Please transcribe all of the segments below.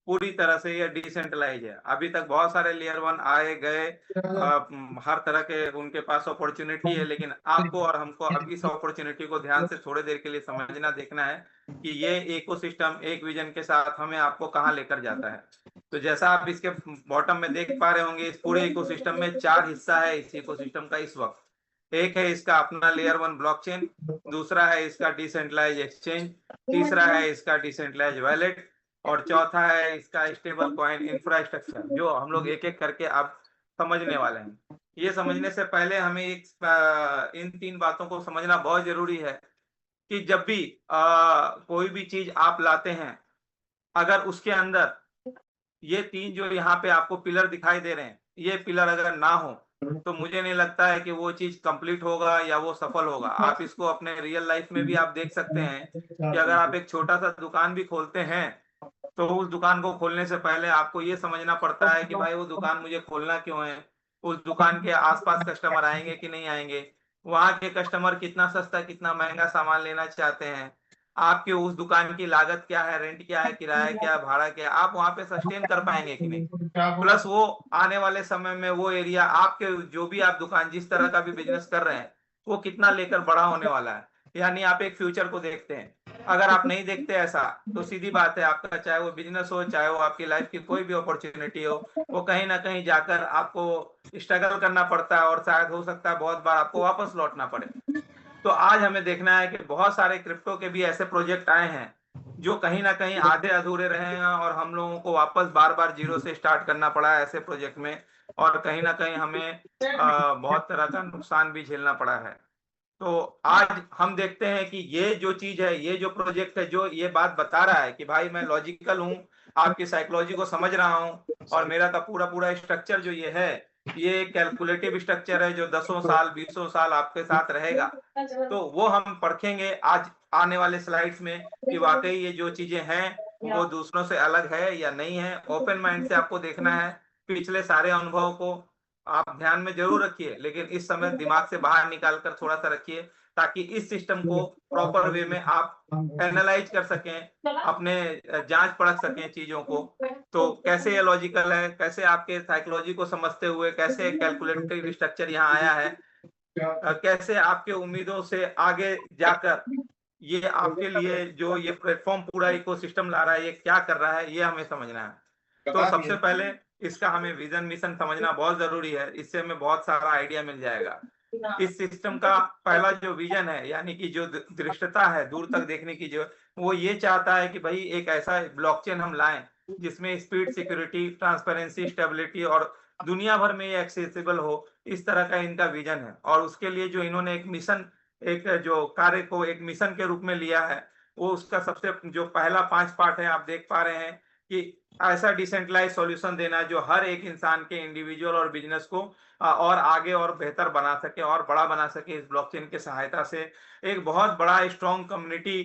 पूरी तरह से ये डिसेंट्रलाइज है। अभी तक बहुत सारे लेयर वन आए गए, हर तरह के उनके पास अपॉर्चुनिटी है, लेकिन आपको और हमको अब इस अपॉर्चुनिटी को ध्यान से थोड़ी देर के लिए समझना, देखना है कि ये इकोसिस्टम एक विजन के साथ हमें आपको कहाँ लेकर जाता है। तो जैसा आप इसके बॉटम में देख पा रहे होंगे, इस पूरे इकोसिस्टम में 4 हिस्सा है इस इकोसिस्टम का इस वक्त। एक है इसका अपना लेयर वन ब्लॉकचेन, दूसरा है इसका डिसेंट्रलाइज एक्सचेंज, तीसरा है इसका डिसेंट्रलाइज वैलेट, और चौथा है इसका स्टेबल कॉइन इंफ्रास्ट्रक्चर, जो हम लोग एक एक करके अब समझने वाले हैं। ये समझने से पहले हमें इन 3 बातों को समझना बहुत जरूरी है कि जब भी कोई भी चीज आप लाते हैं, अगर उसके अंदर ये 3 जो यहाँ पे आपको पिलर दिखाई दे रहे हैं, ये पिलर अगर ना हो तो मुझे नहीं लगता है कि वो चीज कंप्लीट होगा या वो सफल होगा। आप इसको अपने रियल लाइफ में भी आप देख सकते हैं कि अगर आप एक छोटा सा दुकान भी खोलते हैं, तो उस दुकान को खोलने से पहले आपको ये समझना पड़ता है कि भाई वो दुकान मुझे खोलना क्यों है, उस दुकान के आसपास कस्टमर आएंगे कि नहीं आएंगे, वहां के कस्टमर कितना सस्ता कितना महंगा सामान लेना चाहते हैं, आपके उस दुकान की लागत क्या है, रेंट क्या है, किराया क्या है, भाड़ा क्या है, आप वहां पे सस्टेन कर पाएंगे कि नहीं। प्लस वो आने वाले समय में वो एरिया आपके जो भी आप दुकान जिस तरह का भी बिजनेस कर रहे हैं, वो कितना लेकर बड़ा होने वाला है। यानी आप एक फ्यूचर को देखते हैं। अगर आप नहीं देखते ऐसा, तो सीधी बात है, आपका चाहे वो बिजनेस हो, चाहे वो आपकी लाइफ की कोई भी अपॉर्चुनिटी हो, वो कहीं ना कहीं जाकर आपको स्ट्रगल करना पड़ता है, और शायद हो सकता है बहुत बार आपको वापस लौटना पड़े। तो आज हमें देखना है कि बहुत सारे क्रिप्टो के भी ऐसे प्रोजेक्ट आए हैं जो कहीं ना कहीं आधे अधूरे रहे हैं, और हम लोगों को वापस बार बार जीरो से स्टार्ट करना पड़ा है ऐसे प्रोजेक्ट में, और कहीं ना कहीं हमें बहुत तरह का नुकसान भी झेलना पड़ा है। तो आज हम देखते हैं कि ये जो चीज है, ये जो प्रोजेक्ट है, जो ये बात बता रहा है कि भाई मैं लॉजिकल हूँ, आपकी साइकोलॉजी को समझ रहा हूँ, और मेरा का पूरा पूरा स्ट्रक्चर जो ये है, ये कैलकुलेटिव स्ट्रक्चर है जो 10 साल 20 साल आपके साथ रहेगा। तो वो हम परखेंगे आज आने वाले स्लाइड्स में कि वाकई ये जो चीजें हैं वो दूसरों से अलग है या नहीं है। ओपन माइंड से आपको देखना है, पिछले सारे अनुभव को आप ध्यान में जरूर रखिए, लेकिन इस समय दिमाग से बाहर निकाल कर थोड़ा सा रखिए, ताकि इस सिस्टम को प्रॉपर वे में आप एनालाइज कर सकें, अपने जांच परख सकें चीजों को। तो कैसे ये लॉजिकल है, कैसे आपके साइकोलॉजी को समझते हुए कैसे कैलकुलेटिव स्ट्रक्चर यहाँ आया है, कैसे आपके उम्मीदों से आगे जाकर ये आपके लिए जो ये प्लेटफॉर्म पूरा इकोसिस्टम ला रहा है, ये क्या कर रहा है, ये हमें समझना है। तो सबसे पहले इसका हमें विजन मिशन समझना बहुत जरूरी है, इससे हमें बहुत सारा आइडिया मिल जाएगा। इस सिस्टम का पहला जो विजन है, यानी कि जो दृष्टता है दूर तक देखने की, जो वो ये चाहता है कि भाई एक ऐसा ब्लॉकचेन हम लाएं जिसमें स्पीड, सिक्योरिटी, ट्रांसपेरेंसी, स्टेबिलिटी और दुनिया भर में ये एक्सेसिबल हो। इस तरह का इनका विजन है, और उसके लिए जो इन्होंने एक मिशन, एक जो कार्य को एक मिशन के रूप में लिया है, वो उसका सबसे जो पहला 5 पार्ट है, आप देख पा रहे हैं कि ऐसा डिसेंट्रलाइज सॉल्यूशन देना जो हर एक इंसान के, इंडिविजुअल और बिजनेस को और आगे और बेहतर बना सके और बड़ा बना सके इस ब्लॉकचेन के सहायता से। एक बहुत बड़ा स्ट्रॉन्ग कम्युनिटी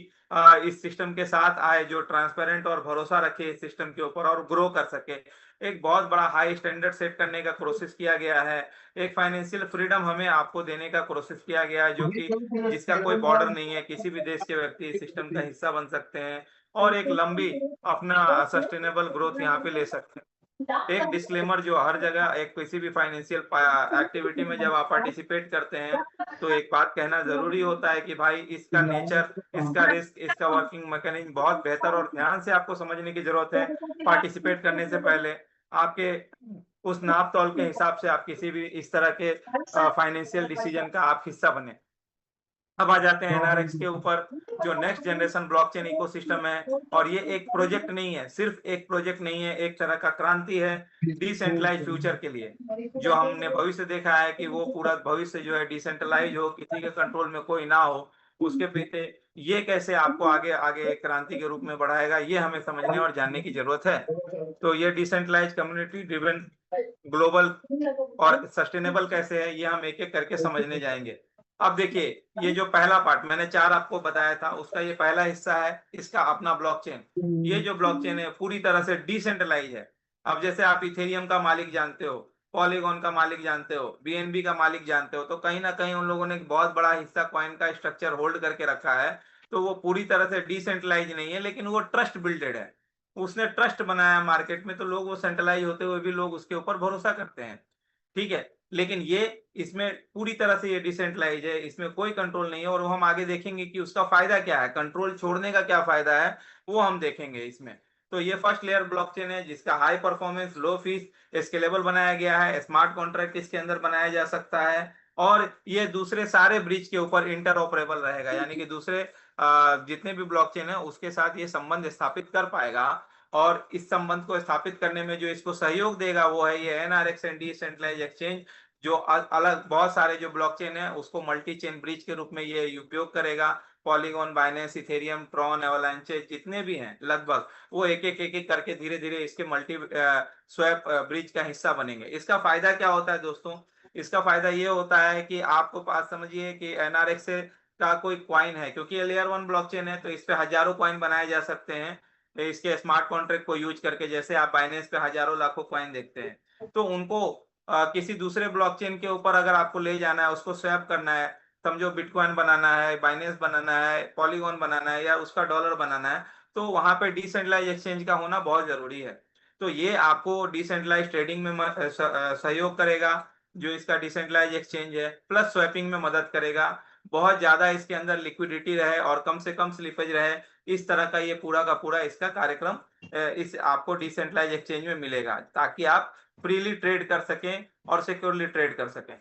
इस सिस्टम के साथ आए जो ट्रांसपेरेंट और भरोसा रखे इस सिस्टम के ऊपर और ग्रो कर सके। एक बहुत बड़ा हाई स्टैंडर्ड सेट करने का कोशिश किया गया है। एक फाइनेंशियल फ्रीडम हमें आपको देने का कोशिश किया गया है, जो कि जिसका कोई बॉर्डर नहीं है, किसी भी देश के व्यक्ति इस सिस्टम का हिस्सा बन सकते हैं, और एक लंबी अपना सस्टेनेबल ग्रोथ यहाँ पे ले सकते हैं। एक डिस्क्लेमर जो हर जगह एक किसी भी फाइनेंशियल एक्टिविटी में जब आप पार्टिसिपेट करते हैं, तो एक बात कहना जरूरी होता है कि भाई इसका नेचर, इसका रिस्क, इसका वर्किंग मैकेनिज्म बहुत बेहतर और ध्यान से आपको समझने की जरूरत है। पार्टिसिपेट करने से पहले आपके उस नाप तौल के हिसाब से आप किसी भी इस तरह के फाइनेंशियल डिसीजन का आप हिस्सा बने। अब आ जाते हैं एनआरएक्स के ऊपर, जो नेक्स्ट जनरेशन ब्लॉकचेन इकोसिस्टम है। और ये एक प्रोजेक्ट नहीं है, सिर्फ एक प्रोजेक्ट नहीं है, एक तरह का क्रांति है डिसेंट्रलाइज फ्यूचर के लिए। जो हमने भविष्य देखा है कि वो पूरा भविष्य जो है डिसेंट्रलाइज हो, किसी के कंट्रोल में कोई ना हो, उसके पीछे ये कैसे आपको आगे आगे क्रांति के रूप में बढ़ाएगा, ये हमें समझने और जानने की जरूरत है। तो ये डिसेंट्रलाइज कम्युनिटी ड्रिवन ग्लोबल और सस्टेनेबल कैसे है, ये हम एक एक करके समझने जाएंगे। अब देखिए, ये जो पहला पार्ट मैंने 4 आपको बताया था, उसका ये पहला हिस्सा है इसका अपना ब्लॉकचेन। ये जो ब्लॉकचेन है पूरी तरह से डिसेंट्रलाइज है। अब जैसे आप इथेरियम का मालिक जानते हो, पॉलीगॉन का मालिक जानते हो, बीएनबी का मालिक जानते हो, तो कहीं ना कहीं उन लोगों ने एक बहुत बड़ा हिस्सा कॉइन का स्ट्रक्चर होल्ड करके रखा है। तो वो पूरी तरह से डिसेंट्रलाइज नहीं है, लेकिन वो ट्रस्ट बिल्डेड है। उसने ट्रस्ट बनाया मार्केट में, तो लोग वो सेंट्रलाइज होते हुए भी लोग उसके ऊपर भरोसा करते हैं। ठीक है, लेकिन ये इसमें पूरी तरह से ये डिसेंट्रलाइज है, इसमें कोई कंट्रोल नहीं है, और वो हम आगे देखेंगे कि उसका फायदा क्या है, कंट्रोल छोड़ने का क्या फायदा है, वो हम देखेंगे इसमें। तो ये फर्स्ट लेयर ब्लॉकचेन है जिसका हाई परफॉर्मेंस, लो फीस, स्केलेबल बनाया गया है, स्मार्ट कॉन्ट्रैक्ट इसके अंदर बनाया जा सकता है, और ये दूसरे सारे ब्रिज के ऊपर इंटरऑपरेबल रहेगा, यानी कि दूसरे जितने भी ब्लॉकचेन है उसके साथ ये संबंध स्थापित कर पाएगा। और इस संबंध को स्थापित करने में जो इसको सहयोग देगा वो है ये एनआरएक्स डिसेंट्रलाइज एक्सचेंज, जो अलग बहुत सारे जो ब्लॉकचेन है उसको मल्टी चेन ब्रिज के रूप में ये उपयोग करेगा। पॉलीगॉन, बाइनेंस, इथेरियम, ट्रॉन, एवलांचे जितने भी हैं लगभग, वो एक एक करके धीरे धीरे इसके मल्टी स्वैप ब्रिज का हिस्सा बनेंगे। इसका फायदा क्या होता है दोस्तों? इसका फायदा ये होता है कि आपको पास समझिए कि एनआरएक्स का कोई क्वाइन है, क्योंकि ये लेयर 1 ब्लॉकचेन है तो इस पे हजारों कॉइन बनाए जा सकते हैं इसके स्मार्ट कॉन्ट्रैक्ट को यूज करके। जैसे आप बाइनेंस पे हजारों लाखों कॉइन देखते हैं, तो उनको किसी दूसरे ब्लॉकचेन के ऊपर अगर आपको ले जाना है, उसको स्वैप करना है, समझो बिटकॉइन बनाना है, बाइनेंस बनाना है, पॉलीगॉन बनाना है, या उसका डॉलर बनाना है, तो वहां पे डिसेंट्रलाइज एक्सचेंज का होना बहुत जरूरी है। तो ये आपको डिसेंट्रलाइज ट्रेडिंग में सहयोग करेगा, जो इसका डिसेंट्रलाइज एक्सचेंज है, प्लस स्वैपिंग में मदद करेगा। बहुत ज्यादा इसके अंदर लिक्विडिटी रहे और कम से कम स्लिपेज रहे, इस तरह का ये पूरा का पूरा इसका कार्यक्रम इस आपको डिसेंट्रलाइज एक्सचेंज में मिलेगा, ताकि आप फ्रीली ट्रेड कर सकें और सिक्योरली ट्रेड कर सकें।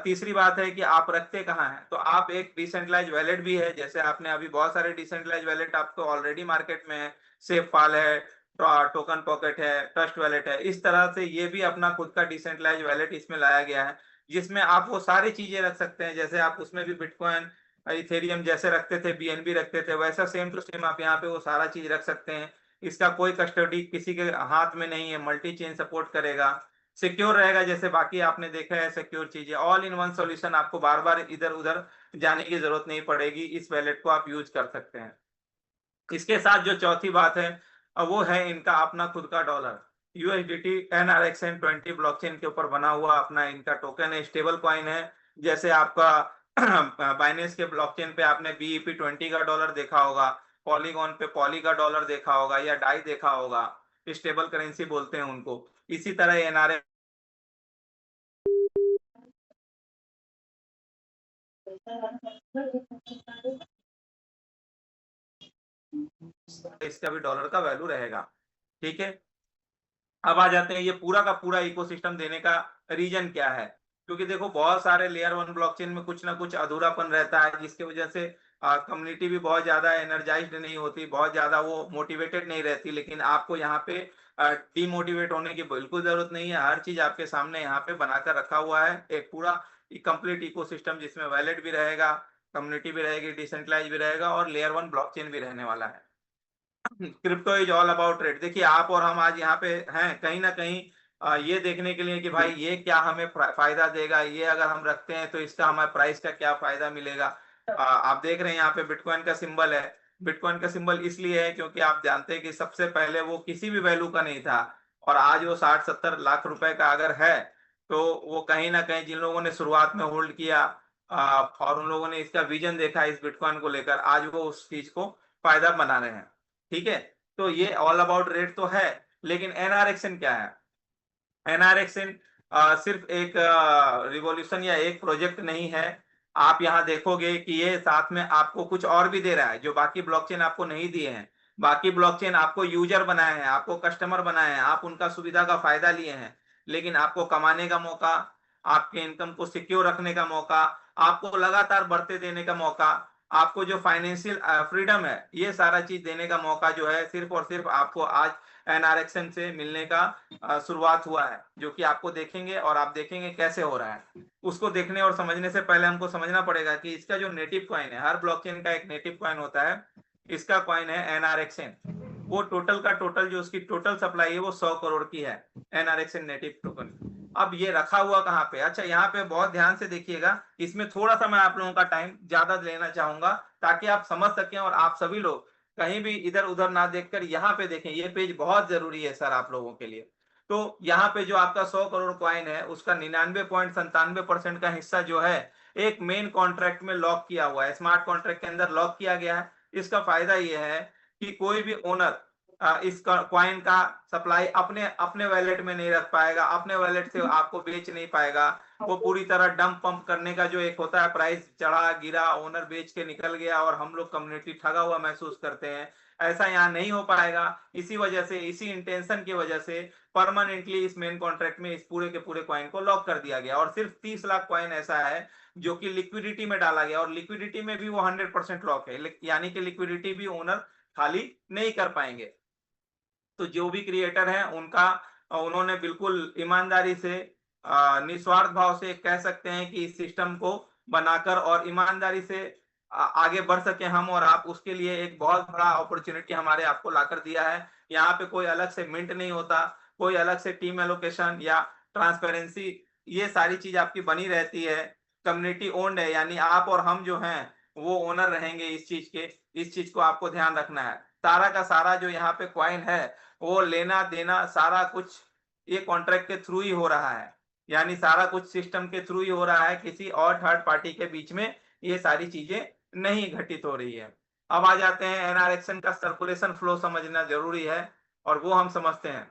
तीसरी बात है कि आप रखते कहाँ हैं, तो आप एक डिसेंट्रलाइज वैलेट भी है, जैसे आपने अभी बहुत सारे डिसेंट्रलाइज वैलेट आपको ऑलरेडी मार्केट में है, सेफ फाल है, टोकन पॉकेट है, ट्रस्ट वैलेट है, इस तरह से ये भी अपना खुद का डिसेंट्रलाइज वैलेट इसमें लाया गया है, जिसमें आप वो सारी चीजें रख सकते हैं। जैसे आप उसमें भी बिटकॉइन, इथेरियम जैसे रखते थे, बीएनबी रखते थे, वैसा सेम टू सेम आप यहाँ पे वो सारा चीज रख सकते हैं। इसका कोई कस्टडी किसी के हाथ में नहीं है, मल्टी चेन सपोर्ट करेगा, सिक्योर रहेगा, जैसे बाकी आपने देखा है सिक्योर चीजें, ऑल इन वन सॉल्यूशन, आपको बार बार इधर उधर जाने की जरूरत नहीं पड़ेगी, इस वैलेट को आप यूज कर सकते हैं। इसके साथ जो चौथी बात है वो है इनका अपना खुद का डॉलर, यूएसडीटी NRXN20 ब्लॉकचेन के ऊपर बना हुआ अपना इनका टोकन है, स्टेबल कॉइन है। जैसे आपका बाइनेंस के ब्लॉकचेन पे आपने BEP20 का डॉलर देखा होगा, पॉलीगॉन पे पॉली का डॉलर देखा होगा, या डाई देखा होगा, स्टेबल करेंसी बोलते हैं उनको। इसी तरह एनआरएक्स इसका भी डॉलर का वैल्यू रहेगा। ठीक है, अब आ जाते हैं ये पूरा का पूरा इकोसिस्टम देने का रीजन क्या है, क्योंकि देखो बहुत सारे लेयर 1 ब्लॉकचेन में कुछ ना कुछ अधूरापन रहता है, जिसकी वजह से कम्युनिटी भी बहुत ज्यादा एनर्जाइज्ड नहीं होती, बहुत ज्यादा वो मोटिवेटेड नहीं रहती। लेकिन आपको यहाँ पे डीमोटिवेट होने की बिल्कुल जरूरत नहीं है, हर चीज आपके सामने यहाँ पे बनाकर रखा हुआ है, एक पूरा कंप्लीट इकोसिस्टम, जिसमें वैलेट भी रहेगा, कम्युनिटी भी रहेगी, डिसेंट्रलाइज भी रहेगा, और लेयर 1 ब्लॉकचेन भी रहने वाला है। Crypto is all about trade. देखिए आप और हम आज यहाँ पे हैं कहीं ना कहीं ये देखने के लिए कि भाई ये क्या हमें फायदा देगा, ये अगर हम रखते हैं तो इसका हमारे प्राइस का क्या फायदा मिलेगा। आप देख रहे हैं यहाँ पे बिटकॉइन का सिंबल है। बिटकॉइन का सिंबल इसलिए है क्योंकि आप जानते हैं कि सबसे पहले वो किसी भी वैल्यू का नहीं था, और आज वो 60-70 लाख रुपए का अगर है, तो वो कहीं ना कहीं जिन लोगों ने शुरुआत में होल्ड किया और उन लोगों ने इसका विजन देखा इस बिटकॉइन को लेकर, आज वो उस चीज को फायदा बना रहे हैं। ठीक है, तो ये ऑल अबाउट रेट तो है, लेकिन एनआरएक्सएन क्या है? एनआरएक्सएन सिर्फ एक रिवॉल्यूशन या एक प्रोजेक्ट नहीं है। आप यहाँ देखोगे कि ये साथ में आपको कुछ और भी दे रहा है जो बाकी ब्लॉकचेन आपको नहीं दिए हैं। बाकी ब्लॉकचेन आपको यूजर बनाए हैं, आपको कस्टमर बनाए हैं, आप उनका सुविधा का फायदा लिए हैं, लेकिन आपको कमाने का मौका, आपके इनकम को सिक्योर रखने का मौका, आपको लगातार बढ़ते देने का मौका, आपको जो फाइनेंशियल फ्रीडम है, ये सारा चीज देने का मौका जो है सिर्फ और सिर्फ आपको आज एनआरएक्सएन से मिलने का शुरुआत हुआ है, जो कि आपको देखेंगे और आप देखेंगे कैसे हो रहा है। उसको देखने और समझने से पहले हमको समझना पड़ेगा कि इसका जो नेटिव कॉइन है, हर ब्लॉकचेन का एक नेटिव कॉइन होता है, इसका कॉइन है एनआरएक्सएन। वो टोटल का टोटल जो उसकी टोटल सप्लाई है वो 100 करोड़ की है, एनआरएक्सएन नेटिव टोकन। अब ये रखा हुआ कहाँ पे? अच्छा, यहाँ पे बहुत ध्यान से देखिएगा, इसमें थोड़ा सा मैं आप लोगों का टाइम ज्यादा लेना चाहूंगा ताकि आप समझ सकें, और आप सभी लोग कहीं भी इधर उधर ना देखकर यहाँ पे देखें, ये पेज बहुत जरूरी है सर आप लोगों के लिए। तो यहाँ पे जो आपका 100 करोड़ कॉइन है, उसका 99.97% का हिस्सा जो है एक मेन कॉन्ट्रैक्ट में लॉक किया हुआ है, स्मार्ट कॉन्ट्रैक्ट के अंदर लॉक किया गया है। इसका फायदा ये है कि कोई भी ओनर इस कॉइन का सप्लाई अपने अपने वैलेट में नहीं रख पाएगा, अपने वैलेट से आपको बेच नहीं पाएगा। वो पूरी तरह डंप पंप करने का जो एक होता है, प्राइस चढ़ा गिरा, ओनर बेच के निकल गया और हम लोग कम्युनिटी ठगा हुआ महसूस करते हैं, ऐसा यहाँ नहीं हो पाएगा। इसी वजह से, इसी इंटेंशन की वजह से परमानेंटली इस मेन कॉन्ट्रैक्ट में इस पूरे के पूरे कॉइन को लॉक कर दिया गया। और सिर्फ 30 लाख कॉइन ऐसा है जो कि लिक्विडिटी में डाला गया, और लिक्विडिटी में भी वो 100% लॉक है, यानी कि लिक्विडिटी भी ओनर खाली नहीं कर पाएंगे। तो जो भी क्रिएटर है उनका उन्होंने बिल्कुल ईमानदारी से, निस्वार्थ भाव से कह सकते हैं कि इस सिस्टम को बनाकर और ईमानदारी से आगे बढ़ सके हम और आप, उसके लिए एक बहुत बड़ा अपॉर्चुनिटी हमारे आपको लाकर दिया है। यहाँ पे कोई अलग से मिंट नहीं होता, कोई अलग से टीम एलोकेशन या ट्रांसपेरेंसी, ये सारी चीज आपकी बनी रहती है। कम्युनिटी ओन्ड है, यानी आप और हम जो हैं वो ओनर रहेंगे इस चीज के। इस चीज को आपको ध्यान रखना है। सारा का सारा जो यहाँ पे क्वाइन है, वो लेना देना सारा कुछ ये कॉन्ट्रैक्ट के थ्रू ही हो रहा है, यानी सारा कुछ सिस्टम के थ्रू ही हो रहा है, किसी और थर्ड पार्टी के बीच में ये सारी चीजें नहीं घटित हो रही है। अब आ जाते हैं एनआरएक्शन का सर्कुलेशन फ्लो समझना जरूरी है, और वो हम समझते हैं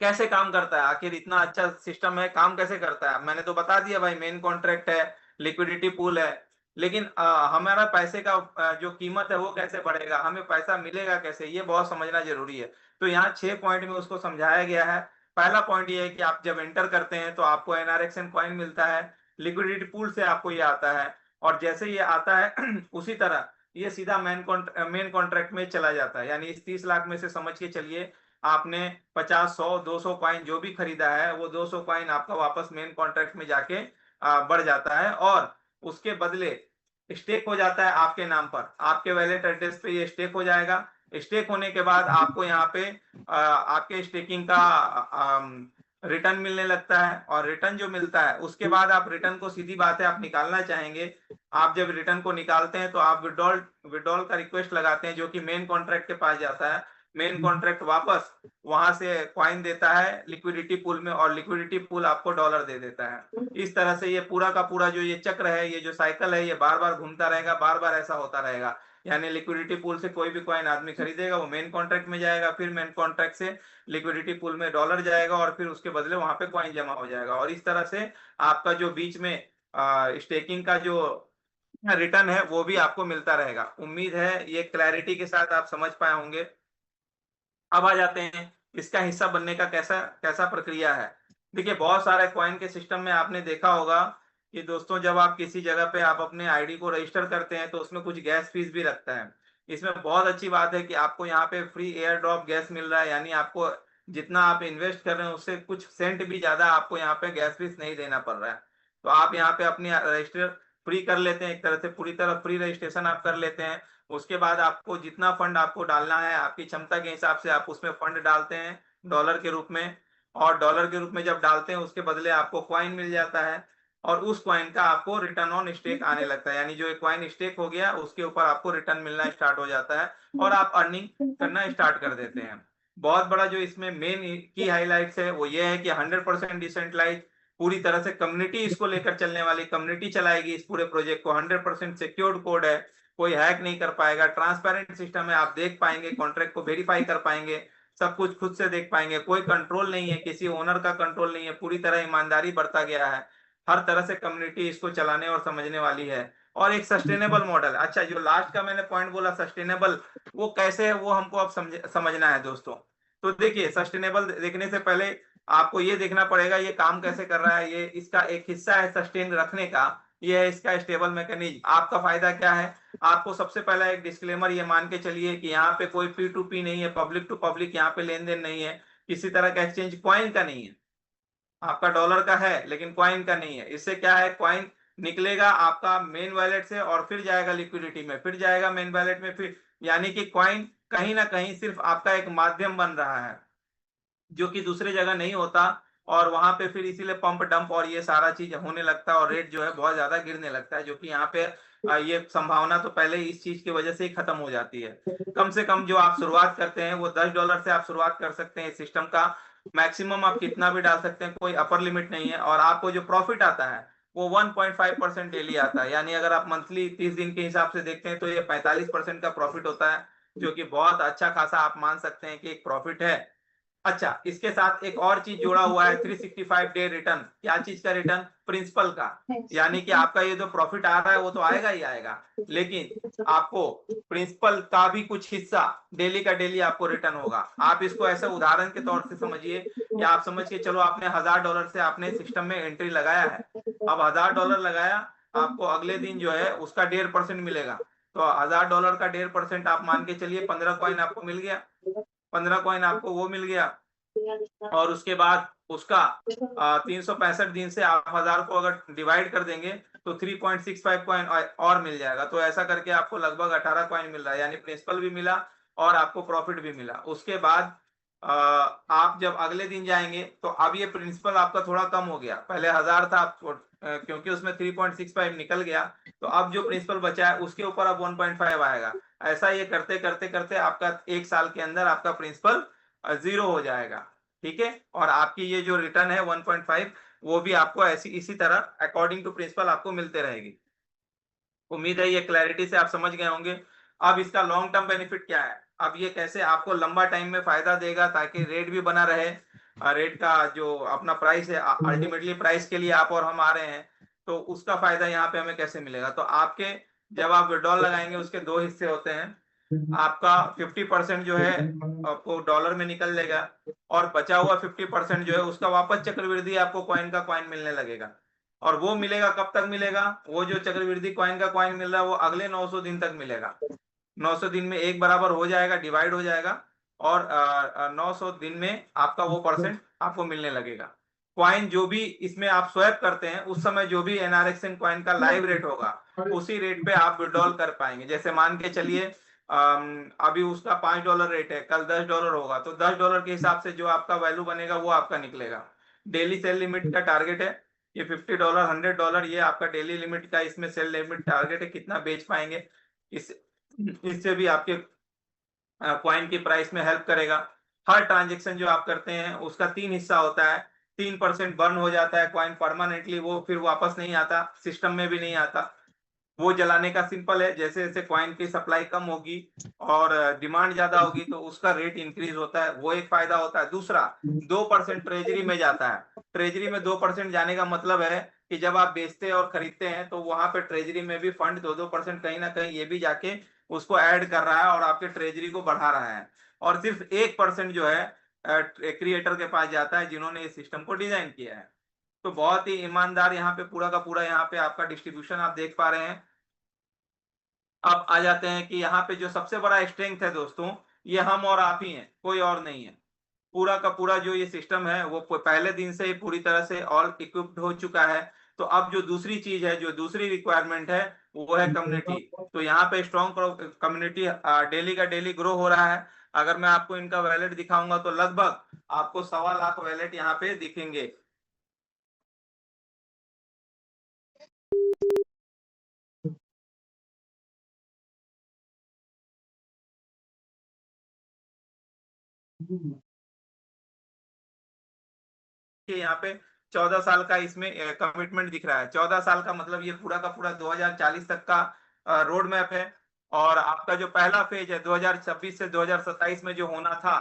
कैसे काम करता है। आखिर इतना अच्छा सिस्टम है, काम कैसे करता है। मैंने तो बता दिया भाई, मेन कॉन्ट्रैक्ट है, लिक्विडिटी पूल है, लेकिन हमारा पैसे का जो कीमत है वो कैसे बढ़ेगा, हमें पैसा मिलेगा कैसे, ये बहुत समझना जरूरी है। तो यहाँ 6 पॉइंट में उसको समझाया गया है। पहला पॉइंट ये है कि आप जब एंटर करते हैं तो आपको एनआरएक्शन कॉइन मिलता है, लिक्विडिटी पूल से आपको ये आता है, और जैसे ये आता है उसी तरह ये सीधा मेन कॉन्ट्रैक्ट में चला जाता है। यानी इस 30 लाख में से समझ के चलिए आपने 50, 100, 200 कॉइन जो भी खरीदा है, वो 200 कॉइन आपका वापस मेन कॉन्ट्रैक्ट में जाके बढ़ जाता है, और उसके बदले स्टेक हो जाता है आपके नाम पर, आपके वैलेट एड्रेस पे ये स्टेक हो जाएगा। स्टेक होने के बाद आपको यहाँ पे आपके स्टेकिंग का रिटर्न मिलने लगता है, और रिटर्न जो मिलता है उसके बाद आप रिटर्न को, सीधी बात है, आप निकालना चाहेंगे। आप जब रिटर्न को निकालते हैं तो आप विड्रॉल का रिक्वेस्ट लगाते हैं, जो कि मेन कॉन्ट्रैक्ट के पास जाता है। मेन कॉन्ट्रैक्ट वापस वहां से कॉइन देता है लिक्विडिटी पूल में, और लिक्विडिटी पूल आपको डॉलर दे देता है। इस तरह से ये पूरा का पूरा जो ये चक्र है, ये जो साइकिल है, ये बार बार घूमता रहेगा, बार बार ऐसा होता रहेगा। यानी लिक्विडिटी पूल से कोई भी कॉइन आदमी खरीदेगा, वो मेन कॉन्ट्रैक्ट में जाएगा, फिर मेन कॉन्ट्रैक्ट से लिक्विडिटी पूल में डॉलर जाएगा, और फिर उसके बदले वहां पे कॉइन जमा हो जाएगा। और इस तरह से आपका जो बीच में स्टेकिंग का जो रिटर्न है वो भी आपको मिलता रहेगा। उम्मीद है ये क्लैरिटी के साथ आप समझ पाए होंगे। अब आ जाते हैं इसका हिस्सा बनने का कैसा कैसा प्रक्रिया है। देखिए, बहुत सारे कॉइन के सिस्टम में आपने देखा होगा कि दोस्तों, जब आप किसी जगह पे आप अपने आईडी को रजिस्टर करते हैं तो उसमें कुछ गैस फीस भी लगता है। इसमें बहुत अच्छी बात है कि आपको यहाँ पे फ्री एयर ड्रॉप गैस मिल रहा है, यानी आपको जितना आप इन्वेस्ट कर रहे हैं उससे कुछ सेंट भी ज्यादा आपको यहाँ पे गैस फीस नहीं देना पड़ रहा है। तो आप यहाँ पे अपनी रजिस्टर फ्री कर लेते हैं, एक तरह से पूरी तरह फ्री रजिस्ट्रेशन आप कर लेते हैं। उसके बाद आपको जितना फंड आपको डालना है, आपकी क्षमता के हिसाब से आप उसमें फंड डालते हैं डॉलर के रूप में, और डॉलर के रूप में जब डालते हैं उसके बदले आपको क्वाइन मिल जाता है, और उस क्वाइन का आपको रिटर्न ऑन स्टेक आने लगता है। यानी जो एक क्वाइन स्टेक हो गया उसके ऊपर आपको रिटर्न मिलना स्टार्ट हो जाता है, और आप अर्निंग करना स्टार्ट कर देते हैं। बहुत बड़ा जो इसमें मेन की हाईलाइट्स है वो ये है कि 100% डिसेंट्रलाइज, पूरी तरह से कम्युनिटी इसको लेकर चलने वाली, कम्युनिटी चलाएगी इस पूरे प्रोजेक्ट को। 100% सिक्योर्ड कोड है, कोई हैक नहीं कर पाएगा। ट्रांसपेरेंट सिस्टम है, आप देख पाएंगे, कॉन्ट्रैक्ट को वेरीफाई कर पाएंगे, सब कुछ खुद से देख पाएंगे। कोई कंट्रोल नहीं है, किसी ओनर का कंट्रोल नहीं है, पूरी तरह ईमानदारी बरता गया है। हर तरह से कम्युनिटी इसको चलाने और समझने वाली है। और एक सस्टेनेबल मॉडल। अच्छा, जो लास्ट का मैंने पॉइंट बोला सस्टेनेबल, वो कैसे है वो हमको अब समझना है दोस्तों। तो देखिए, सस्टेनेबल देखने से पहले आपको ये देखना पड़ेगा ये काम कैसे कर रहा है। ये इसका एक हिस्सा है सस्टेन रखने का, ये है इसका स्टेबल मैकेनिज्म। आपका फायदा क्या है, आपको सबसे पहला एक डिस्क्लेमर ये मान के चलिए कि यहाँ पे कोई P2P नहीं है, पब्लिक टू पब्लिक यहाँ पे लेन देन नहीं है, किसी तरह का एक्सचेंज क्वाइन का नहीं है। आपका डॉलर का है लेकिन क्वाइन का नहीं है। इससे क्या है, क्वाइन निकलेगा आपका मेन वैलेट से और फिर जाएगा लिक्विडिटी में, फिर जाएगा मेन वैलेट में, फिर यानी कि क्वाइन कहीं ना कहीं सिर्फ आपका एक माध्यम बन रहा है जो कि दूसरे जगह नहीं होता, और वहां पे फिर इसीलिए पंप डंप और ये सारा चीज होने लगता है, और रेट जो है बहुत ज्यादा गिरने लगता है, जो कि यहाँ पे ये संभावना तो पहले इस चीज की वजह से ही खत्म हो जाती है। कम से कम जो आप शुरुआत करते हैं वो $10 से आप शुरुआत कर सकते हैं इस सिस्टम का। मैक्सिमम आप कितना भी डाल सकते हैं, कोई अपर लिमिट नहीं है। और आपको जो प्रॉफिट आता है वो 1.5% डेली आता है। यानी अगर आप मंथली 30 दिन के हिसाब से देखते हैं तो ये 45% का प्रॉफिट होता है। जो कि बहुत अच्छा खासा आप मान सकते हैं कि एक प्रॉफिट है। अच्छा, इसके साथ एक और चीज जोड़ा हुआ है, 365 डे रिटर्न। क्या चीज का रिटर्न? प्रिंसिपल का। यानी कि आपका ये जो प्रॉफिट आ रहा है वो तो आएगा ही आएगा, लेकिन आपको प्रिंसिपल का भी कुछ हिस्सा डेली का डेली आपको रिटर्न होगा। आप इसको ऐसे उदाहरण के तौर से समझिए कि आप समझ के चलो, आपने $1000 से आपने सिस्टम में एंट्री लगाया है। अब $1000 लगाया, आपको अगले दिन जो है उसका 1.5% मिलेगा। तो $1000 का 1.5% आप मान के चलिए 15 कॉइन आपको मिल गया। 15 कॉइन आपको वो मिल गया, और उसके बाद उसका 365 दिन से आप 1000 को अगर डिवाइड कर देंगे तो 3.65 कॉइन और मिल जाएगा। तो ऐसा करके आपको लगभग 18 कॉइन मिल रहा है, यानी प्रिंसिपल भी मिला और आपको प्रॉफिट भी मिला। उसके बाद आप जब अगले दिन जाएंगे तो अब ये प्रिंसिपल आपका थोड़ा कम हो गया। पहले 1000 था आपको, क्योंकि उसमें 3.65 निकल गया, तो अब जो प्रिंसिपल बचा है उसके ऊपर अब 1.5 आएगा। ऐसा ये करते करते करते आपका एक साल के अंदर आपका प्रिंसिपल 0 हो जाएगा। ठीक है, और आपकी ये जो रिटर्न है 1.5, वो भी आपको ऐसी इसी तरह अकॉर्डिंग टू प्रिंसिपल आपको मिलते रहेगी। उम्मीद है ये क्लैरिटी से आप समझ गए होंगे। अब इसका लॉन्ग टर्म बेनिफिट क्या है, अब ये कैसे आपको लंबा टाइम में फायदा देगा ताकि रेट भी बना रहे। रेट का जो अपना प्राइस है, अल्टीमेटली प्राइस के लिए आप और हम आ रहे हैं, तो उसका फायदा यहाँ पे हमें कैसे मिलेगा। तो आपके जब आप विड्रॉल लगाएंगे उसके दो हिस्से होते हैं। आपका 50% जो है आपको डॉलर में निकल लेगा, और बचा हुआ 50% जो है उसका वापस चक्रवृद्धि आपको कॉइन का कॉइन मिलने लगेगा। और वो मिलेगा कब तक मिलेगा? वो जो चक्रवृद्धि कॉइन का कॉइन मिल रहा है वो अगले 900 दिन तक मिलेगा। 900 दिन में एक बराबर हो जाएगा, डिवाइड हो जाएगा, और 900 दिन में आपका वो परसेंट आपको मिलने लगेगा। कॉइन जो भी इसमें आप स्वैप करते हैं उस समय जो भी एनआरएक्सएन कॉइन का लाइव रेट होगा उसी रेट पे आप विड्रॉल कर पाएंगे। जैसे मान के चलिए अभी उसका $5 रेट है, कल $10 होगा, तो $10 के हिसाब से जो आपका वैल्यू बनेगा वो आपका निकलेगा। डेली सेल लिमिट का टारगेट है ये $50, $100, ये आपका डेली लिमिट का इसमें सेल लिमिट टारगेट है, कितना बेच पाएंगे। इस इससे भी आपके कॉइन की प्राइस में हेल्प करेगा। हर ट्रांजेक्शन जो आप करते हैं उसका 3 हिस्सा होता है। 3% बर्न हो जाता है कॉइन परमानेंटली, वो फिर वापस नहीं आता, सिस्टम में भी नहीं आता। वो जलाने का सिंपल है, जैसे जैसे कॉइन की सप्लाई कम होगी और डिमांड ज्यादा होगी तो उसका रेट इंक्रीज होता है, वो एक फायदा होता है। दूसरा, 2% ट्रेजरी में जाता है। ट्रेजरी में 2% जाने का मतलब है कि जब आप बेचते और खरीदते हैं तो वहां पे ट्रेजरी में भी फंड 2-2% कहीं ना कहीं ये भी जाके उसको ऐड कर रहा है और आपके ट्रेजरी को बढ़ा रहा है। और सिर्फ 1% जो है क्रिएटर के पास जाता है जिन्होंने इस सिस्टम को डिजाइन किया है। तो बहुत ही ईमानदार यहाँ पे पूरा का पूरा यहाँ पे आपका डिस्ट्रीब्यूशन आप देख पा रहे हैं। अब आ जाते हैं कि यहाँ पे जो सबसे बड़ा स्ट्रेंथ है दोस्तों, ये हम और आप ही हैं, कोई और नहीं है। पूरा का पूरा जो ये सिस्टम है वो पहले दिन से ही पूरी तरह से ऑल इक्विप्ड हो चुका है। तो अब जो दूसरी चीज है, जो दूसरी रिक्वायरमेंट है, वो है कम्युनिटी। तो यहाँ पे स्ट्रॉन्ग कम्युनिटी डेली का डेली ग्रो हो रहा है। अगर मैं आपको इनका वैलेट दिखाऊंगा तो लगभग आपको 1.25 लाख वैलेट यहाँ पे दिखेंगे। कि यहाँ पे 14 साल का इसमें कमिटमेंट दिख रहा है। 14 साल का मतलब ये पूरा का पूरा 2040 तक का रोड मैप है। और आपका जो पहला फेज है 2026 से 2027 में जो होना था,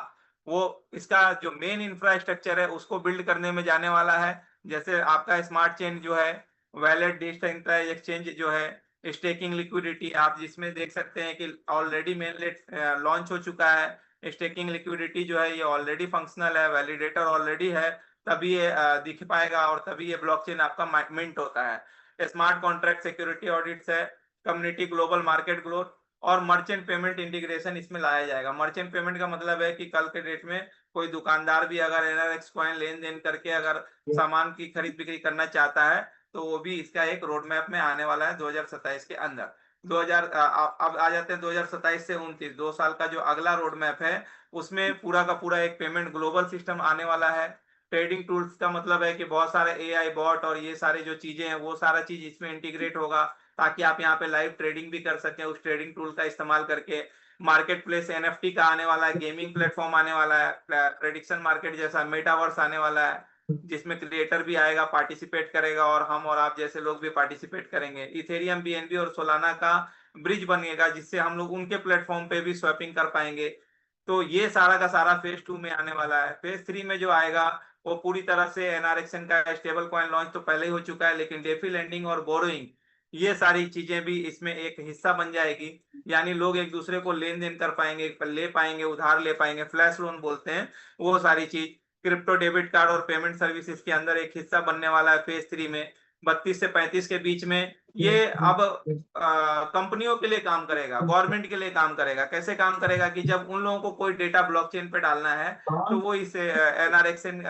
वो इसका जो मेन इंफ्रास्ट्रक्चर है उसको बिल्ड करने में जाने वाला है। जैसे आपका स्मार्ट चेन जो है, वैलेट डिसेंट्रलाइज्ड एक्सचेंज जो है, स्टेकिंग लिक्विडिटी आप जिसमें देख सकते हैं कि ऑलरेडी मेनलेट लॉन्च हो चुका है। स्टेकिंग लिक्विडिटी जो है ये ऑलरेडी फंक्शनल है, वैलिडेटर ऑलरेडी है, तभी ये दिख पाएगा और तभी ये ब्लॉकचेन आपका मिंट होता है। स्मार्ट कॉन्ट्रैक्ट सिक्योरिटी ऑडिट्स है, कम्युनिटी ग्लोबल मार्केट ग्रोथ, और मर्चेंट पेमेंट इंटीग्रेशन इसमें लाया जाएगा। मर्चेंट पेमेंट का मतलब है कि कल के डेट में कोई दुकानदार भी अगर एनआरएक्स कॉइन लेन देन करके अगर सामान की खरीद बिक्री करना चाहता है तो वो भी इसका एक रोड मैप में आने वाला है 2027 के अंदर। 2000 अब आ जाते हैं 2027 से 29, 2 साल का जो अगला रोड मैप है उसमें पूरा का पूरा एक पेमेंट ग्लोबल सिस्टम आने वाला है। ट्रेडिंग टूल्स का मतलब है कि बहुत सारे एआई बॉट और ये सारे जो चीजें हैं वो सारा चीज इसमें इंटीग्रेट होगा ताकि आप यहाँ पे लाइव ट्रेडिंग भी कर सकें उस ट्रेडिंग टूल का इस्तेमाल करके। मार्केट प्लेस एनएफटी का आने वाला है, गेमिंग प्लेटफॉर्म आने वाला है, प्रेडिक्शन मार्केट जैसा मेटावर्स आने वाला है जिसमें क्रिएटर भी आएगा, पार्टिसिपेट करेगा, और हम और आप जैसे लोग भी पार्टिसिपेट करेंगे। इथेरियम, बीएनबी और सोलाना का ब्रिज बनेगा जिससे हम लोग उनके प्लेटफॉर्म पे भी स्वैपिंग कर पाएंगे। तो ये सारा का सारा फेज 2 में आने वाला है। फेज 3 में जो आएगा वो पूरी तरह से एनआरएक्सएन का स्टेबल कॉइन लॉन्च तो पहले ही हो चुका है, लेकिन डेफी लेंडिंग और बोरोइंग ये सारी चीजें भी इसमें एक हिस्सा बन जाएगी। यानी लोग एक दूसरे को लेन देन कर पाएंगे, ले पाएंगे, उधार ले पाएंगे, फ्लैश लोन बोलते हैं वो सारी चीज। क्रिप्टो डेबिट कार्ड और पेमेंट सर्विसेज के अंदर एक हिस्सा बनने वाला है फेज 3 में। 32 से 35 के बीच में ये अब कंपनियों के लिए काम करेगा, गवर्नमेंट के लिए काम करेगा। कैसे काम करेगा कि जब उन लोगों को कोई डेटा ब्लॉकचेन पे डालना है तो वो इस एनआरएक्सएन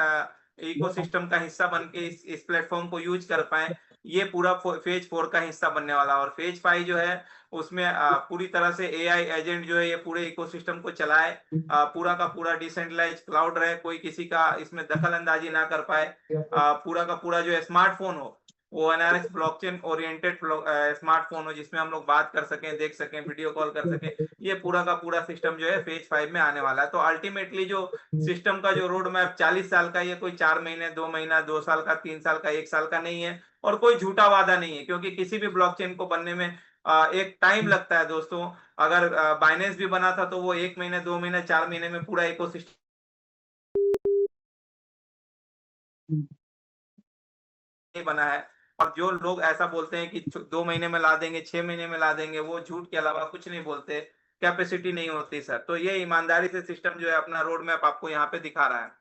इकोसिस्टम का हिस्सा बन के इस प्लेटफॉर्म को यूज कर पाए। ये पूरा फेज 4 का हिस्सा बनने वाला। और फेज 5 जो है उसमें पूरी तरह से एआई एजेंट जो है ये पूरे इकोसिस्टम को चलाए, पूरा का पूरा डिसेंट्रलाइज क्लाउड रहे, कोई किसी का इसमें दखल अंदाजी ना कर पाए। पूरा का पूरा जो स्मार्टफोन हो वो एनआरएक्स ब्लॉकचेन ओरिएंटेड स्मार्टफोन हो जिसमें हम लोग बात कर सकें, देख सकें, वीडियो कॉल कर सकें। ये पूरा का पूरा सिस्टम जो है फेज 5 में आने वाला है। तो अल्टीमेटली जो सिस्टम का जो रोड मैप 40 साल का, ये कोई 4 महीने, 2 महीना, 2 साल का, 3 साल का, 1 साल का नहीं है। और कोई झूठा वादा नहीं है, क्योंकि किसी भी ब्लॉकचेन को बनने में एक टाइम लगता है दोस्तों। अगर बाइनेंस भी बना था तो वो 1 महीने, 2 महीने, 4 महीने में पूरा इकोसिस्टम बना है। और जो लोग ऐसा बोलते हैं कि 2 महीने में ला देंगे, 6 महीने में ला देंगे, वो झूठ के अलावा कुछ नहीं बोलते। कैपेसिटी नहीं होती सर। तो ये ईमानदारी से सिस्टम जो है अपना रोड मैप आपको यहाँ पे दिखा रहा है।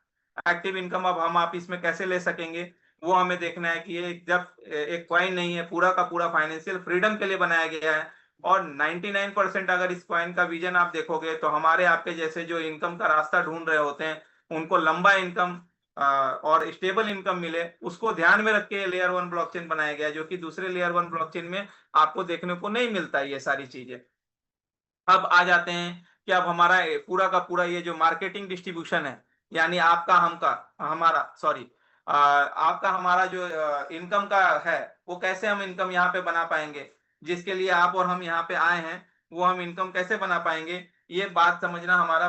एक्टिव इनकम अब हम आप इसमें कैसे ले सकेंगे वो हमें देखना है कि ये जब एक कॉइन नहीं है, पूरा का पूरा फाइनेंशियल फ्रीडम के लिए बनाया गया है। और 99% अगर इस कॉइन का विजन आप देखोगे तो हमारे आपके जैसे जो इनकम का रास्ता ढूंढ रहे होते हैं उनको लंबा इनकम और स्टेबल इनकम मिले, उसको ध्यान में रख के लेयर 1 ब्लॉकचेन बनाया गया, जो कि दूसरे लेयर 1 ब्लॉकचेन में आपको देखने को नहीं मिलता ये सारी चीजें। अब आ जाते हैं कि अब हमारा पूरा का पूरा ये जो मार्केटिंग डिस्ट्रीब्यूशन है, यानी आपका हमका हमारा सॉरी आपका हमारा जो इनकम का है, वो कैसे हम इनकम यहाँ पे बना पाएंगे, जिसके लिए आप और हम यहाँ पे आए हैं, वो हम इनकम कैसे बना पाएंगे, ये बात समझना हमारा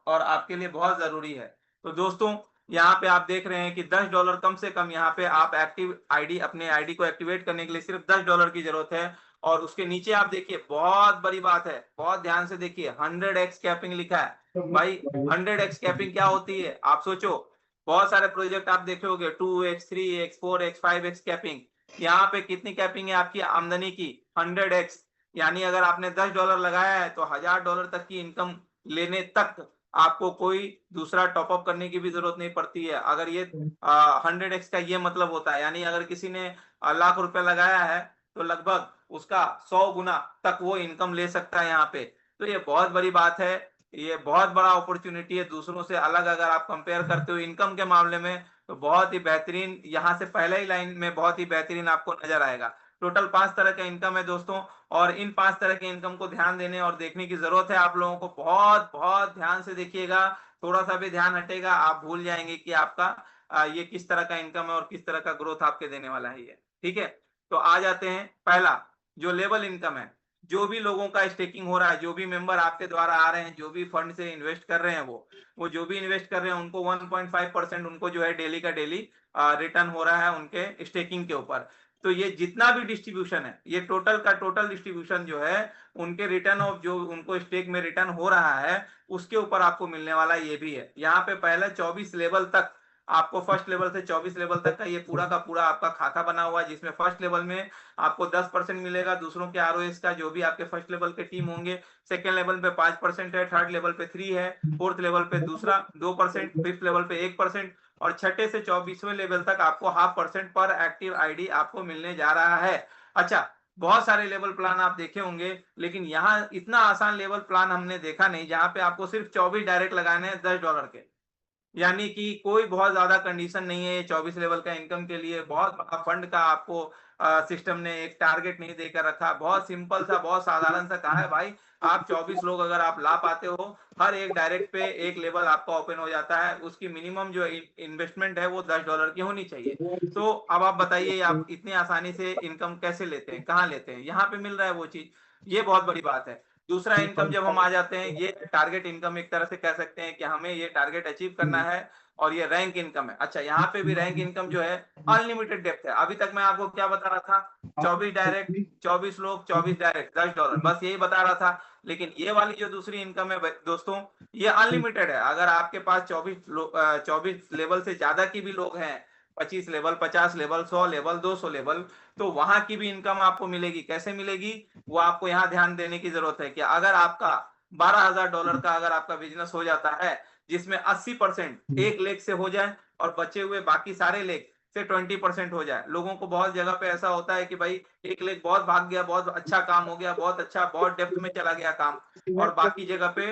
और आपके लिए बहुत जरूरी है। तो दोस्तों यहाँ पे आप देख रहे हैं कि $10 कम से कम यहाँ पे आप एक्टिव आईडी, अपने आईडी को एक्टिवेट करने के लिए सिर्फ $10 की जरूरत है। और उसके नीचे आप देखिए बहुत बड़ी बात है, बहुत ध्यान से देखिए, 100x कैपिंग लिखा है। भाई 100x कैपिंग क्या होती है आप सोचो। बहुत सारे प्रोजेक्ट आप देखे होंगे 2x 3x 4x 5x capping. यहाँ पे कितनी कैपिंग है आपकी आमदनी की? 100x। यानी अगर आपने $10 लगाया है तो $1000 तक की इनकम लेने तक आपको कोई दूसरा टॉपअप करने की भी जरूरत नहीं पड़ती है। अगर ये 100x का ये मतलब होता है, यानी अगर किसी ने लाख रुपए लगाया है तो लगभग उसका 100 गुना तक वो इनकम ले सकता है यहाँ पे। तो ये बहुत बड़ी बात है, ये बहुत बड़ा अपॉर्चुनिटी है। दूसरों से अलग अगर आप कंपेयर करते हो इनकम के मामले में तो बहुत ही बेहतरीन, यहाँ से पहले ही लाइन में बहुत ही बेहतरीन आपको नजर आएगा। टोटल 5 तरह का इनकम है दोस्तों, और इन 5 तरह के इनकम को ध्यान देने और देखने की जरूरत है आप लोगों को। बहुत बहुत ध्यान से देखिएगा, थोड़ा सा भी ध्यान हटेगा आप भूल जाएंगे कि आपका ये किस तरह का इनकम है और किस तरह का ग्रोथ आपके देने वाला है ये। ठीक है, तो आ जाते हैं पहला जो लेवल इनकम है। जो भी लोगों का स्टेकिंग हो रहा है, जो भी मेंबर आपके द्वारा आ रहे हैं, जो भी फंड से इन्वेस्ट कर रहे हैं, वो जो भी इन्वेस्ट कर रहे हैं उनको 1.5% उनको जो है डेली का डेली रिटर्न हो रहा है उनके स्टेकिंग के ऊपर। तो ये जितना भी डिस्ट्रीब्यूशन है, ये टोटल का टोटल डिस्ट्रीब्यूशन जो है उनके रिटर्न ऑफ जो उनको स्टेक में रिटर्न हो रहा है उसके ऊपर आपको मिलने वाला ये भी है। यहाँ पे पहले 24 लेवल तक आपको, फर्स्ट लेवल से 24 लेवल तक का ये पूरा का पूरा आपका खाता बना हुआ है, जिसमें फर्स्ट लेवल में आपको 10% मिलेगा दूसरों के आरओएस का, जो भी आपके फर्स्ट लेवल के टीम होंगे। सेकंड लेवल पे 5% है, थर्ड लेवल पे 3 है, फोर्थ लेवल पे दूसरा 2%, फिफ्थ लेवल पे 1%, और छठे से 24वें लेवल तक आपको 0.5% पर एक्टिव आईडी आपको मिलने जा रहा है। अच्छा, बहुत सारे लेवल प्लान आप देखे होंगे, लेकिन यहाँ इतना आसान लेवल प्लान हमने देखा नहीं, जहां पे आपको सिर्फ 24 डायरेक्ट लगाने हैं $10 के। यानी कि कोई बहुत ज्यादा कंडीशन नहीं है 24 लेवल का इनकम के लिए। बहुत बड़ा फंड का आपको सिस्टम ने एक टारगेट नहीं देकर रखा, बहुत सिंपल सा, बहुत साधारण सा कहा है भाई आप 24 लोग अगर आप ला पाते हो, हर एक डायरेक्ट पे एक लेवल आपका ओपन हो जाता है। उसकी मिनिमम जो इन्वेस्टमेंट है वो $10 की होनी चाहिए। तो अब आप बताइए आप इतनी आसानी से इनकम कैसे लेते हैं, कहाँ लेते हैं? यहाँ पे मिल रहा है वो चीज, ये बहुत बड़ी बात है। दूसरा इनकम जब हम आ जाते हैं, ये टारगेट इनकम एक तरह से कह सकते हैं कि हमें ये टारगेट अचीव करना है और ये रैंक इनकम है। अच्छा, यहाँ पे भी रैंक इनकम जो है अनलिमिटेड डेप्थ है। अभी तक मैं आपको क्या बता रहा था, 24 डायरेक्ट, 24 लोग, 24 डायरेक्ट, $10, बस यही बता रहा था। लेकिन ये वाली जो दूसरी इनकम है दोस्तों, ये अनलिमिटेड है। अगर आपके पास 24 लेवल से ज्यादा की भी लोग हैं, 25 लेवल, 50 लेवल, 100 लेवल, 200 लेवल, तो वहां की भी इनकम आपको मिलेगी। कैसे मिलेगी, वो आपको यहाँ ध्यान देने की जरूरत है कि अगर आपका $12,000 का अगर आपका बिजनेस हो जाता है, जिसमें 80% एक लेग से हो जाए और बचे हुए बाकी सारे लेग से 20% हो जाए। लोगों को बहुत जगह पे ऐसा होता है कि भाई एक लेग बहुत भाग गया, बहुत अच्छा काम हो गया, बहुत अच्छा, बहुत डेप्थ में चला गया काम, और बाकी जगह पे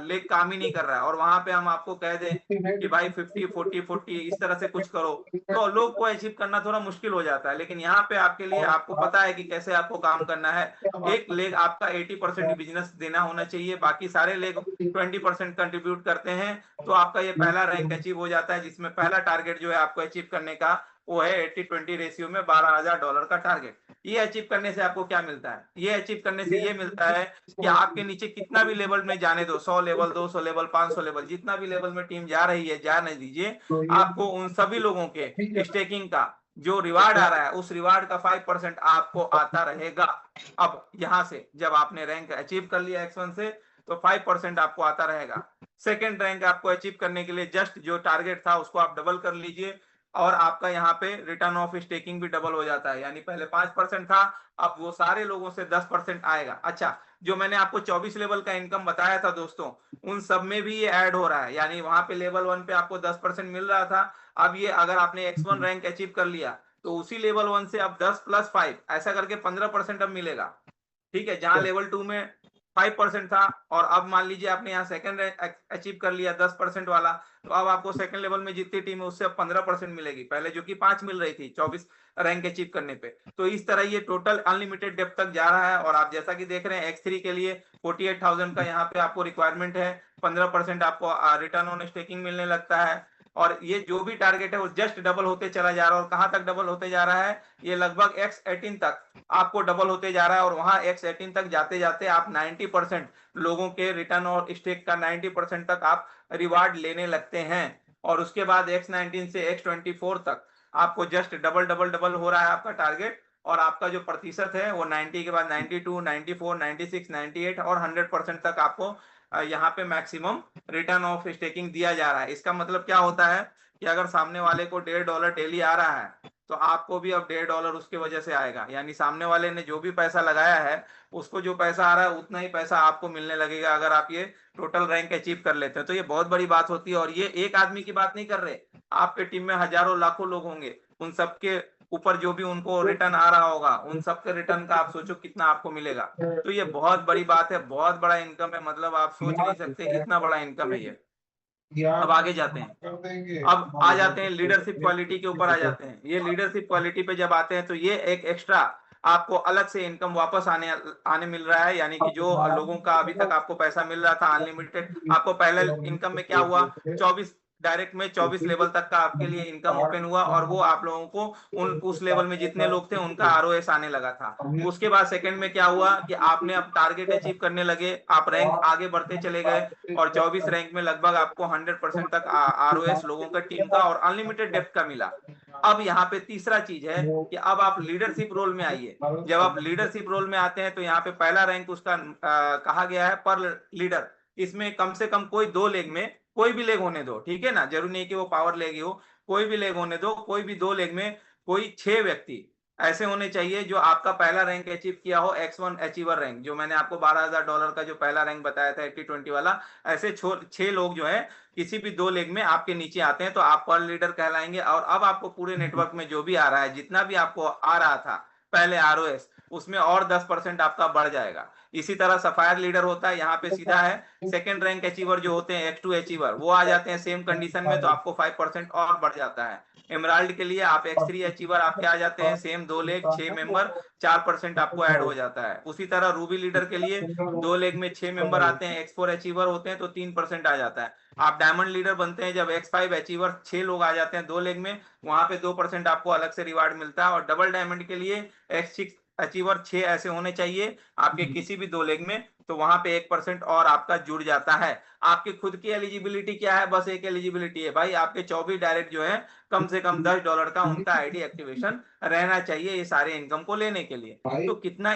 लेग काम ही नहीं कर रहा है, और वहां पे हम आपको कह दें कि भाई 50-40-40 इस तरह से कुछ करो, तो लोग को अचीव करना थोड़ा मुश्किल हो जाता है। लेकिन यहाँ पे आपके लिए, आपको पता है कि कैसे आपको काम करना है। एक लेग आपका 80% बिजनेस देना होना चाहिए, बाकी सारे लेग 20% कंट्रीब्यूट करते हैं, तो आपका ये पहला रैंक अचीव हो जाता है, जिसमें पहला टारगेट जो है आपको अचीव करने का, वो है 80-20 रेशियो में $12,000 का टारगेट। ये अचीव करने से आपको क्या मिलता है, ये अचीव करने से ये मिलता है कि आपके नीचे कितना भी लेवल में जाने दो, 100 लेवल, 200 लेवल, 500 लेवल, जितना भी लेवल में टीम जा रही है, जाने दीजिए, आपको उन सभी लोगों के स्टेकिंग का जो रिवार्ड आ रहा है, उस रिवार्ड का 5% आपको आता रहेगा। अब यहां से जब आपने रैंक अचीव कर लिया X1 से, तो 5% आपको आता रहेगा। सेकेंड रैंक आपको अचीव करने के लिए जस्ट जो टारगेट था उसको आप डबल कर लीजिए, और आपका यहाँ पे रिटर्न ऑफ स्टेकिंग भी डबल हो जाता है। यानी पहले 5% था, अब वो सारे लोगों से 10% आएगा। अच्छा, जो मैंने आपको 24 लेवल का इनकम बताया था दोस्तों, उन सब में भी ये ऐड हो रहा है। यानी वहां पे लेवल 1 पे आपको 10% मिल रहा था, अब ये अगर आपने X1 रैंक अचीव कर लिया, तो उसी लेवल 1 से अब 10 + 5 ऐसा करके 15% अब मिलेगा। ठीक है, जहां लेवल 2 में 5% था, और अब मान लीजिए आपने यहाँ सेकंड रैंक अचीव कर लिया 10% वाला, तो अब आपको सेकंड लेवल में जितनी टीम है उससे अब 15% मिलेगी, पहले जो कि 5 मिल रही थी 24 रैंक अचीव करने पे। तो इस तरह ये टोटल अनलिमिटेड डेप्थ तक जा रहा है। और आप जैसा कि देख रहे हैं X3 के लिए 48,000 का यहाँ पे आपको रिक्वायरमेंट है, 15% आपको रिटर्न ऑन स्टेकिंग मिलने लगता है, और ये जो भी टारगेट है वो जस्ट डबल होते चला जा रहा है। और कहां तक डबल होते जा रहा है, ये लगभग X18 तक आपको डबल होते जा रहा है, और वहां X18 तक जाते जाते आप 90% लोगों के रिटर्न और स्टेक का 90% तक आप रिवार्ड लेने लगते हैं। और उसके बाद X19 से X24 तक आपको जस्ट डबल डबल डबल हो रहा है आपका टारगेट, और आपका जो प्रतिशत है वो 90 के बाद 92, 94, 96, 98 और 100% तक आपको यहाँ पे मैक्सिमम रिटर्न ऑफ स्टेकिंग दिया जा रहा है। इसका मतलब क्या होता है कि अगर सामने वाले को $1.5 डेली आ रहा है, तो आपको भी अब $1.5 उसके वजह से आएगा। यानी सामने वाले ने जो भी पैसा लगाया है, उसको जो पैसा आ रहा है उतना ही पैसा आपको मिलने लगेगा, अगर आप ये टोटल रैंक अचीव कर लेते हैं। तो ये बहुत बड़ी बात होती है, और ये एक आदमी की बात नहीं कर रहे, आपके टीम में हजारों लाखों लोग होंगे, उन सबके ऊपर जो भी उनको रिटर्न आ रहा होगा, उन सबके रिटर्न का आप सोचो कितना आपको मिलेगा। तो ये बहुत बड़ी बात है, बहुत बड़ा इनकम है, मतलब आप सोच नहीं सकते इतना बड़ा इनकम है ये। अब आगे जाते हैं, अब आ जाते हैं लीडरशिप क्वालिटी के ऊपर आ जाते हैं। ये लीडरशिप क्वालिटी पे जब आते हैं, तो ये एक एक्स्ट्रा आपको अलग से इनकम वापस आने आने मिल रहा है। यानी कि जो लोगों का अभी तक आपको पैसा मिल रहा था अनलिमिटेड, आपको पहले इनकम में क्या हुआ, 24 डायरेक्ट में 24 लेवल तक का आपके लिए इनकम ओपन हुआ, और वो आप लोगों को उस लेवल में जितने लोग थे उनका ROS आने लगा था। उसके बाद सेकंड में क्या हुआ कि आपने अब टारगेट अचीव करने लगे, आप रैंक आगे बढ़ते चले गए, और 24 रैंक में लगभग आपको 100% तक ROS लोगों का टीम का और अनलिमिटेड डेप्थ का मिला। अब यहाँ पे तीसरा चीज है कि अब आप लीडरशिप रोल में आइए। जब आप लीडरशिप रोल में आते हैं, तो यहाँ पे पहला रैंक उसका कहा गया है पर लीडर। इसमें कम से कम कोई 2 लेग में, कोई भी लेग होने दो, ठीक है ना, जरूरी नहीं कि वो पावर लेग ही हो, कोई भी लेग होने दो, कोई भी 2 लेग में कोई 6 व्यक्ति ऐसे होने चाहिए जो आपका पहला रैंक अचीव किया हो, X1 अचीवर रैंक, जो मैंने आपको $12,000 का जो पहला रैंक बताया था 80-20 वाला। ऐसे 6 लोग जो है किसी भी 2 लेग में आपके नीचे आते हैं, तो आप पर लीडर कहलाएंगे। और अब आपको पूरे नेटवर्क में जो भी आ रहा है, जितना भी आपको आ रहा था पहले ROS, उसमें और 10% आपका बढ़ जाएगा। इसी तरह सफायर लीडर होता है, यहाँ पे सीधा है सेकंड रैंक अचीवर जो होते हैं X2 अचीवर, वो आ जाते हैं सेम कंडीशन में, तो आपको 5% और बढ़ जाता है। एमराल्ड के लिए आप X3 अचीवर आपके आ जाते हैं सेम 2 लेग 6 मेंबर, 4% आपको ऐड हो जाता है। उसी तरह रूबी लीडर के लिए 2 लेग में 6 मेंबर आते हैं, X4 अचीवर होते हैं तो 3% आ जाता है। आप डायमंड लीडर बनते हैं जब X5 अचीवर 6 लोग आ जाते हैं 2 लेग में, वहां पे 2% आपको अलग से रिवार्ड मिलता है। और डबल डायमंड के लिए X6 अचीवर 6 ऐसे होने चाहिए आपके किसी भी 2 लेग में, तो वहां पे 1% और आपका जुड़ जाता है। आपकी खुद की एलिजिबिलिटी क्या है? बस एक एलिजिबिलिटी है भाई, आपके 24 डायरेक्ट जो है कम से कम $10 का उनका आईडी एक्टिवेशन रहना चाहिए ये सारे इनकम को लेने के लिए। तो कितना